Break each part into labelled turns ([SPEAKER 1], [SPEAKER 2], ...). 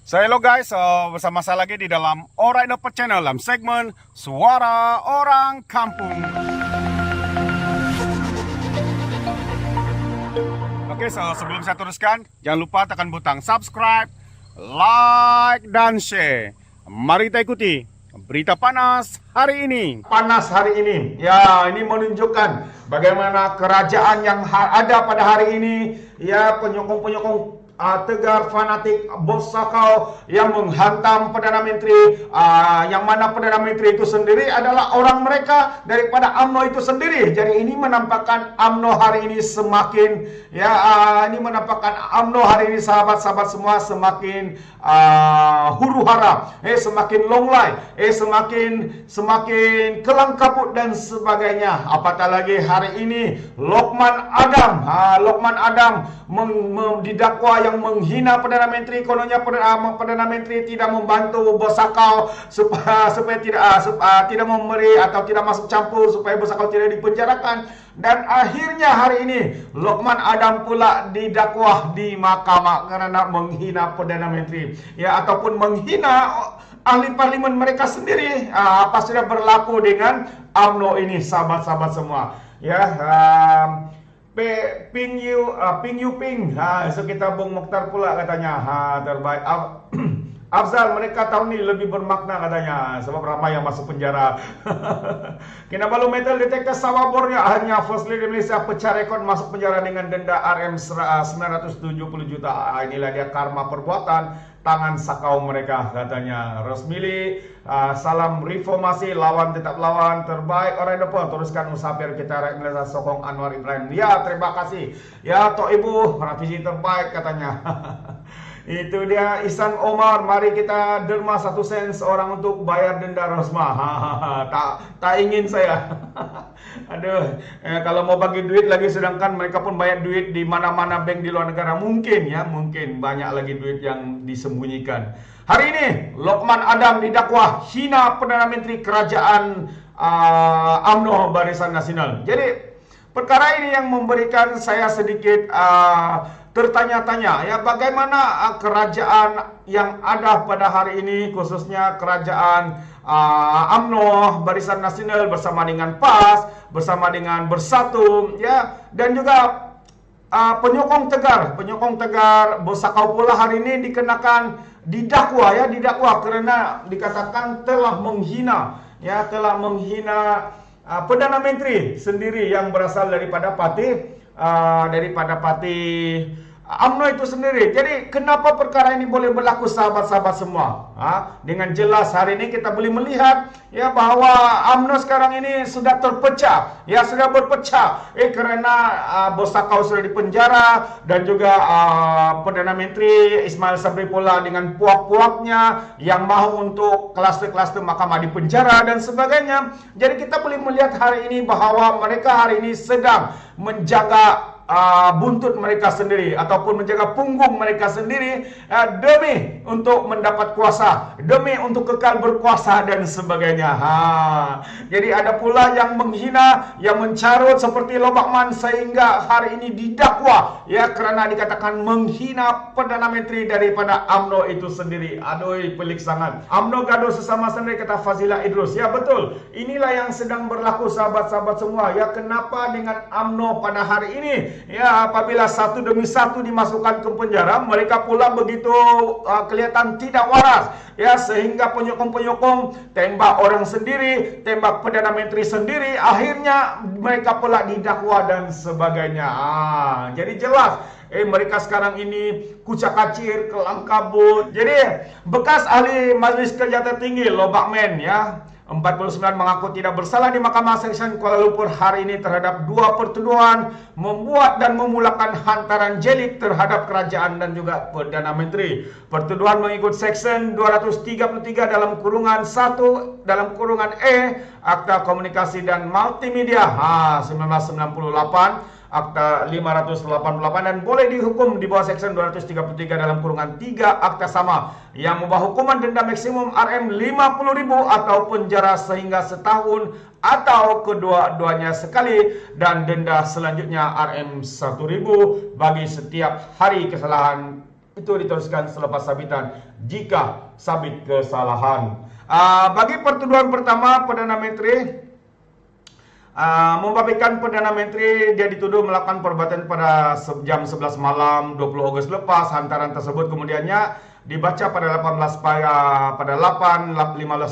[SPEAKER 1] Hello guys, bersama saya lagi di dalam Alright Dapat Channel dalam segmen Suara Orang Kampung. Oke, sebelum saya teruskan, jangan lupa tekan butang subscribe, like, dan share. Mari kita ikuti berita panas hari ini.
[SPEAKER 2] Panas hari ini, ya, ini menunjukkan bagaimana kerajaan yang ada pada hari ini, ya, penyokong-penyokong tegar fanatik bos sakau yang menghantam Perdana Menteri, yang mana Perdana Menteri itu sendiri adalah orang mereka daripada UMNO itu sendiri. Jadi ini menampakkan UMNO hari ini semakin, ya, ini menampakkan UMNO hari ini, sahabat-sahabat semua, semakin huru hara, semakin longlai, semakin kelang kabut dan sebagainya. Apatah lagi hari ini Lokman Adam didakwa yang menghina Perdana Menteri. Kononnya Perdana Menteri tidak membantu bos sakau supaya tidak memberi atau tidak masuk campur supaya bos sakau tidak dipenjarakan. Dan akhirnya hari ini Lokman Adam pula didakwa di mahkamah karena menghina Perdana Menteri, ya, ataupun menghina ahli parlimen mereka sendiri. Apa sudah berlaku dengan UMNO ini, sahabat-sahabat semua, ya. Ping Yuping, so kita Bung Mokhtar pula katanya, terbaik. Afzal, mereka tahun ini lebih bermakna katanya, sebab ramai yang masuk penjara. Kinabalu metal detector Sawabornya, akhirnya First Lady Malaysia pecah rekod masuk penjara dengan denda RM 970 juta. Inilah dia karma perbuatan tangan sakau mereka katanya. Rosmili, salam reformasi, lawan tetap lawan, terbaik orang depan. Teruskan musafir kita rakyat Malaysia sokong Anwar Ibrahim. Ya, terima kasih. Ya, Tok Ibu, revisi terbaik katanya. Itu dia Ihsan Omar, mari kita derma 1 sen seorang untuk bayar denda Rosmah. Tak ingin saya. Aduh, kalau mau bagi duit lagi, sedangkan mereka pun bayar duit di mana-mana bank di luar negara, mungkin banyak lagi duit yang disembunyikan. Hari ini Lokman Adam didakwa hina Perdana Menteri Kerajaan UMNO Barisan Nasional. Jadi perkara ini yang memberikan saya sedikit tertanya-tanya, ya, bagaimana kerajaan yang ada pada hari ini, khususnya kerajaan UMNO Barisan Nasional bersama dengan PAS, bersama dengan Bersatu, ya, dan juga penyokong tegar bos sakau pula hari ini dikenakan didakwa karena dikatakan telah menghina Perdana Menteri sendiri yang berasal daripada parti UMNO itu sendiri. Jadi kenapa perkara ini boleh berlaku, sahabat-sahabat semua? Dengan jelas hari ini kita boleh melihat, ya, bahwa UMNO sekarang ini sudah terpecah, ya, sudah berpecah, karena bos sakau sudah dipenjara, dan juga Perdana Menteri Ismail Sabri pula dengan puak-puaknya yang mahu untuk klaster-klaster mahkamah dipenjara dan sebagainya. Jadi kita boleh melihat hari ini bahwa mereka hari ini sedang menjaga buntut mereka sendiri ataupun menjaga punggung mereka sendiri, demi untuk mendapat kuasa, demi untuk kekal berkuasa dan sebagainya. Jadi ada pula yang menghina, yang mencarut seperti Lobakman, sehingga hari ini didakwa, ya, karena dikatakan menghina Perdana Menteri daripada UMNO itu sendiri. Aduh, pelik sangat. UMNO gaduh sesama sendiri, kata Fazila Idrus. Ya, betul. Inilah yang sedang berlaku, sahabat-sahabat semua. Ya, kenapa dengan UMNO pada hari ini? Ya, apabila satu demi satu dimasukkan ke penjara, mereka pula begitu kelihatan tidak waras, ya, sehingga penyokong-penyokong tembak orang sendiri, tembak Perdana Menteri sendiri, akhirnya mereka pula didakwa dan sebagainya. Jadi jelas mereka sekarang ini kucak-kacir, kelang kabut. Jadi bekas ahli Majlis Kerja Tertinggi Lobakman, ya, 49 mengaku tidak bersalah di Mahkamah Seksyen Kuala Lumpur hari ini terhadap 2 pertuduhan membuat dan memulakan hantaran jelik terhadap kerajaan dan juga Perdana Menteri. Pertuduhan mengikut Seksyen 233 dalam kurungan 1 dalam kurungan E Akta Komunikasi dan Multimedia 1998, Akta 588, dan boleh dihukum di bawah Seksyen 233 dalam kurungan 3 Akta sama, yang membawa hukuman denda maksimum RM 50.000 atau penjara sehingga setahun atau kedua-duanya sekali, dan denda selanjutnya RM 1.000 bagi setiap hari kesalahan itu diteruskan selepas sabitan jika sabit kesalahan. Bagi pertuduhan pertama, Perdana Menteri membabikan Perdana Menteri dia dituduh melakukan perbuatan pada jam 11 malam 20 Ogos lepas. Hantaran tersebut kemudiannya dibaca pada 15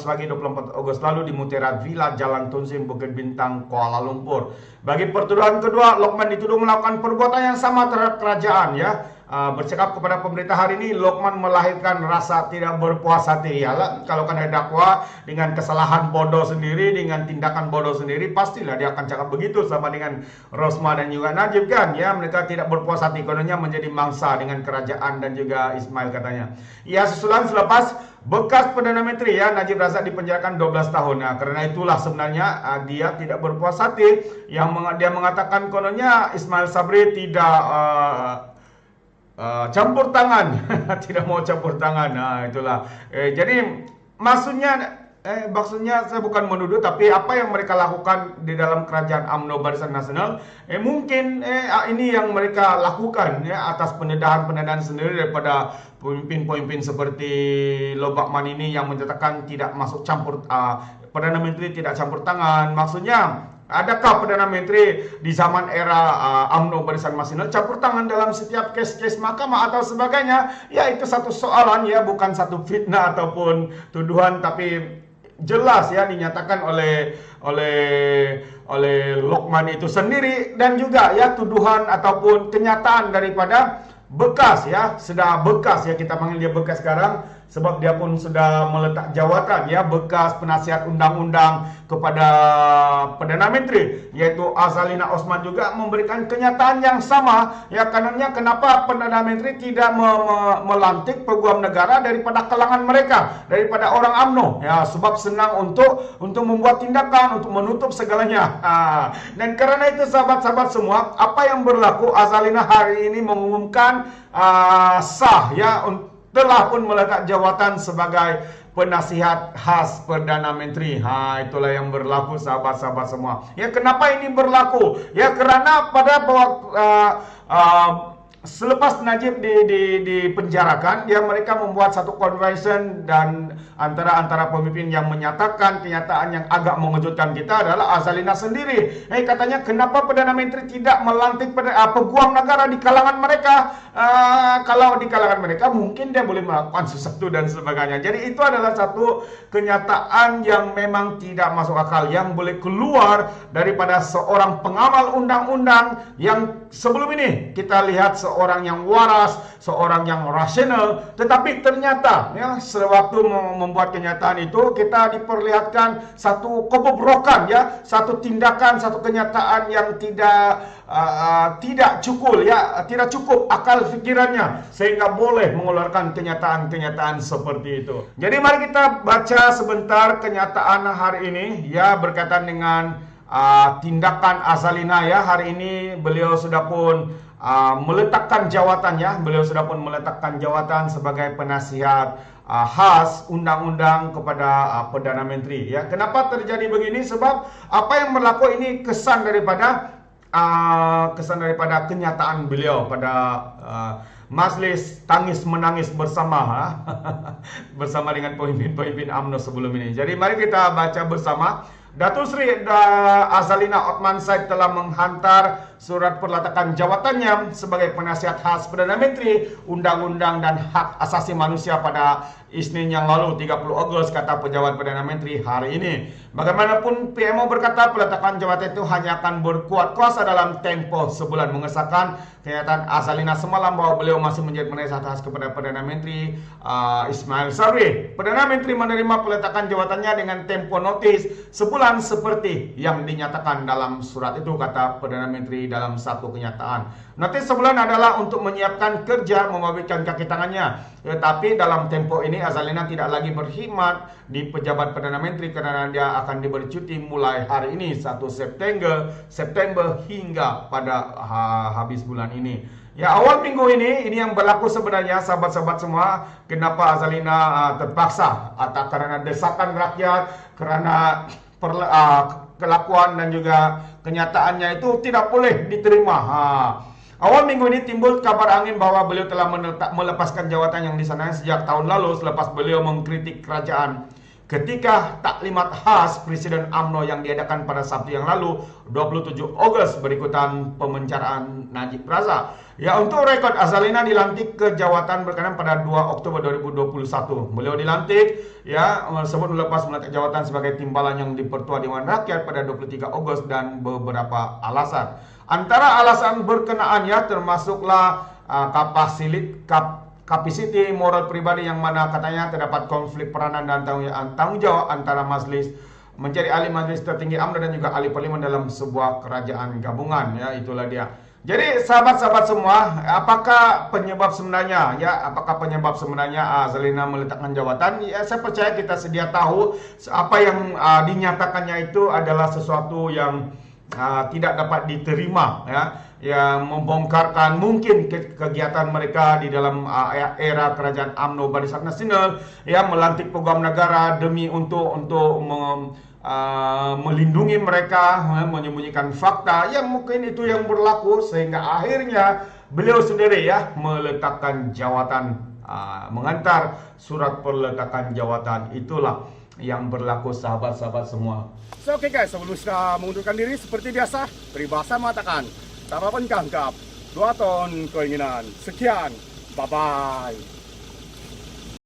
[SPEAKER 2] pagi 24 Ogos lalu di Mutiara Villa Jalan Tun Sri Bukit Bintang Kuala Lumpur. Bagi pertuduhan kedua, Lokman dituduh melakukan perbuatan yang sama terhadap kerajaan ya. Bercakap kepada pemerintah hari ini, Lokman melahirkan rasa tidak berpuas hati. Ya, kalau kan ada dakwa dengan kesalahan bodoh sendiri, dengan tindakan bodoh sendiri, pastilah dia akan cakap begitu sama dengan Rosma dan juga Najib kan. Ya, mereka tidak berpuas hati, kononnya menjadi mangsa dengan kerajaan dan juga Ismail katanya. Ya, susulan selepas bekas Perdana Menteri ya Najib Razak dipenjarakan 12 tahun. Nah, karena itulah sebenarnya dia tidak berpuas hati. Dia mengatakan kononnya Ismail Sabri tidak campur tangan, tidak mau campur tangan. Nah, itulah. Jadi maksudnya saya bukan menuduh, tapi apa yang mereka lakukan di dalam kerajaan UMNO Barisan Nasional, mungkin ini yang mereka lakukan ya atas pendedahan sendiri daripada pemimpin-pemimpin seperti Lobakman ini yang menyatakan tidak masuk campur, Perdana Menteri tidak campur tangan. Maksudnya, adakah Perdana Menteri di zaman era UMNO Barisan Nasional campur tangan dalam setiap kes-kes mahkamah atau sebagainya? Ya, itu satu soalan ya, bukan satu fitnah ataupun tuduhan, tapi jelas ya dinyatakan oleh Lokman itu sendiri, dan juga ya tuduhan ataupun kenyataan daripada bekas ya, sudah bekas ya, kita panggil dia bekas sekarang sebab dia pun sudah meletak jawatan ya, bekas penasihat undang-undang kepada Perdana Menteri yaitu Azalina Osman juga memberikan kenyataan yang sama ya. Kanannya kenapa Perdana Menteri tidak melantik peguam negara daripada kalangan mereka, daripada orang UMNO ya, sebab senang untuk membuat tindakan, untuk menutup segalanya. Dan karena itu sahabat-sahabat semua, apa yang berlaku, Azalina hari ini mengumumkan sah ya, telah pun meletak jawatan sebagai penasihat khas Perdana Menteri. Itulah yang berlaku sahabat-sahabat semua. Ya, kenapa ini berlaku? Ya, karena pada selepas Najib dipenjarakan, ya mereka membuat satu convention, dan antara pemimpin yang menyatakan kenyataan yang agak mengejutkan kita adalah Azalina sendiri. Katanya kenapa Perdana Menteri tidak melantik peguam negara di kalangan mereka? Kalau di kalangan mereka mungkin dia boleh melakukan sesuatu dan sebagainya. Jadi itu adalah satu kenyataan yang memang tidak masuk akal, yang boleh keluar daripada seorang pengamal undang-undang yang sebelum ini kita lihat seorang yang waras, seorang yang rasional, tetapi ternyata ya sewaktu membuat kenyataan itu kita diperlihatkan satu kebobrokan ya, satu tindakan, satu kenyataan yang tidak cukup ya, tidak cukup akal pikirannya sehingga boleh mengeluarkan kenyataan-kenyataan seperti itu. Jadi mari kita baca sebentar kenyataan hari ini ya, berkaitan dengan tindakan Azalina ya. Hari ini beliau sudah pun meletakkan jawatannya, beliau sudah pun meletakkan jawatan sebagai penasihat khas undang-undang kepada Perdana Menteri ya. Kenapa terjadi begini? Sebab apa yang berlaku ini kesan daripada kenyataan beliau pada majlis tangis menangis bersama bersama dengan pemimpin-pemimpin UMNO sebelum ini. Jadi mari kita baca bersama. Datuk Seri Azalina Othman Said telah menghantar surat perletakan jawatannya sebagai penasihat khas Perdana Menteri Undang-Undang dan Hak Asasi Manusia pada Isnin yang lalu 30 Ogos, kata pejabat Perdana Menteri hari ini. Bagaimanapun PMO berkata peletakan jawatan itu hanya akan berkuat kuasa dalam tempo sebulan, mengesahkan kenyataan Azalina semalam bahwa beliau masih menjadi penasihat khas kepada Perdana Menteri Ismail Sabri. Perdana Menteri menerima peletakan jawatannya dengan tempo notis sebulan seperti yang dinyatakan dalam surat itu, kata Perdana Menteri dalam satu kenyataan. Notis sebulan adalah untuk menyiapkan kerja membabitkan kaki tangannya. Tetapi dalam tempo ini Azalina tidak lagi berkhidmat di pejabat Perdana Menteri karena dia akan diberi cuti mulai hari ini 1 September hingga pada habis bulan ini. Ya, awal minggu ini yang berlaku sebenarnya sahabat-sahabat semua. Kenapa Azalina terpaksa atau karena desakan rakyat, karena kelakuan dan juga kenyataannya itu tidak boleh diterima. Awal minggu ini timbul kabar angin bahwa beliau telah melepaskan jawatan yang di sana sejak tahun lalu selepas beliau mengkritik kerajaan ketika taklimat khas Presiden UMNO yang diadakan pada Sabtu yang lalu 27 Ogos berikutan pemencaraan Najib Razak. Ya, untuk rekod, Azalina dilantik ke jawatan berkenan pada 2 Oktober 2021. Beliau dilantik sebelum melepas meletak jawatan sebagai timbalan yang dipertua Dewan Rakyat pada 23 Ogos dan beberapa alasan. Antara alasan berkenaan termasuklah kapasiti moral pribadi yang mana katanya terdapat konflik peranan dan tanggung jawab antara majlis menjadi ahli majlis tertinggi UMNO dan juga ahli parlimen dalam sebuah kerajaan gabungan. Ya, itulah dia. Jadi sahabat-sahabat semua, apakah penyebab sebenarnya Azalina meletakkan jawatan? Ya, saya percaya kita sedia tahu apa yang dinyatakannya itu adalah sesuatu yang tidak dapat diterima, yang membongkarkan mungkin kegiatan mereka di dalam era kerajaan UMNO Barisan Nasional, melantik program negara demi untuk melindungi mereka, menyembunyikan fakta yang mungkin itu yang berlaku sehingga akhirnya beliau sendiri meletakkan jawatan, mengantar surat peletakan jawatan. Itulah yang berlaku sahabat-sahabat semua.
[SPEAKER 1] So, oke guys, sebelum kita mengundurkan diri seperti biasa, peribahasa mengatakan tak apa pun kanggap 2 ton keinginan. Sekian, bye bye.